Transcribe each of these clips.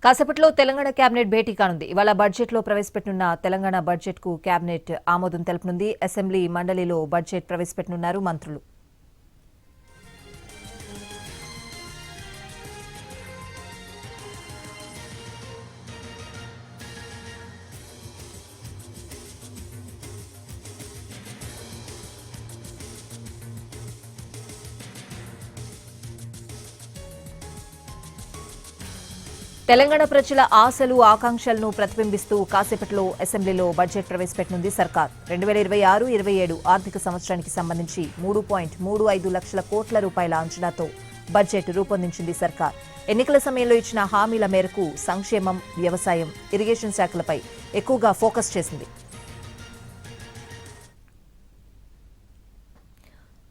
కాసేపట్లో తెలంగాణ కేబినెట్ భేటీ కానుంది. ఇవాళ బడ్జెట్లో ప్రవేశపెట్టనున్న తెలంగాణ బడ్జెట్కు కేబినెట్ ఆమోదం తెలుపనుంది. అసెంబ్లీ మండలిలో బడ్జెట్ ప్రవేశపెట్టనున్నారు మంత్రులు. తెలంగాణ ప్రజల ఆశలు ఆకాంక్షలను ప్రతిబింబిస్తూ కాసేపట్లో అసెంబ్లీలో బడ్జెట్ ప్రవేశపెట్టనుంది సర్కార్. 2026-27 ఆర్థిక సంవత్సరానికి సంబంధించి 3.35 లక్షల కోట్ల రూపాయల అంచనాతో బడ్జెట్ రూపొందించింది సర్కార్. ఎన్నికల సమయంలో ఇచ్చిన హామీల మేరకు సంక్షేమం, వ్యవసాయం, ఇరిగేషన్ శాఖలపై ఎక్కువగా ఫోకస్ చేసింది.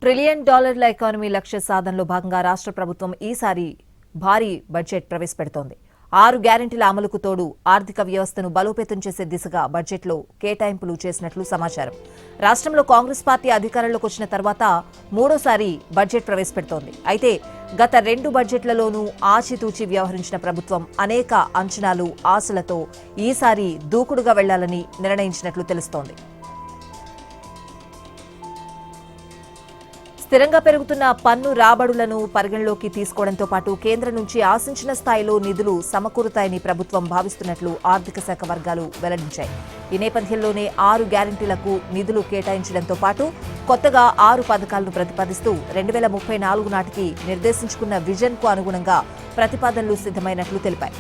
$1 ట్రిలియన్ ఎకానమీ లక్ష్య సాధనలో భాగంగా రాష్ట్ర ప్రభుత్వం ఈసారి భారీ బడ్జెట్ ప్రవేశపెడుతోంది. 6 గ్యారెంటీల అమలుకు తోడు ఆర్థిక వ్యవస్థను బలోపేతం చేసే దిశగా బడ్జెట్లో కేటాయింపులు చేసినట్లు సమాచారం. రాష్ట్రంలో కాంగ్రెస్ పార్టీ అధికారంలోకి వచ్చిన తర్వాత మూడోసారి బడ్జెట్ ప్రవేశపెడుతోంది. అయితే గత 2 బడ్జెట్లలోనూ ఆచితూచి వ్యవహరించిన ప్రభుత్వం అనేక అంచనాలు, ఆశలతో ఈసారి దూకుడుగా వెళ్లాలని నిర్ణయించినట్లు తెలుస్తోంది. స్థిరంగా పెరుగుతున్న పన్ను రాబడులను పరిగణలోకి తీసుకోవడంతో పాటు కేంద్రం నుంచి ఆశించిన స్థాయిలో నిధులు సమకూరుతాయని ప్రభుత్వం భావిస్తున్నట్లు ఆర్థిక శాఖ వర్గాలు వెల్లడించాయి. ఈ నేపథ్యంలోనే 6 గ్యారెంటీలకు నిధులు కేటాయించడంతో పాటు కొత్తగా 6 పథకాలను ప్రతిపాదిస్తూ 2034 నాటికి నిర్దేశించుకున్న విజన్కు అనుగుణంగా ప్రతిపాదనలు సిద్ధమైనట్లు తెలిపాయి.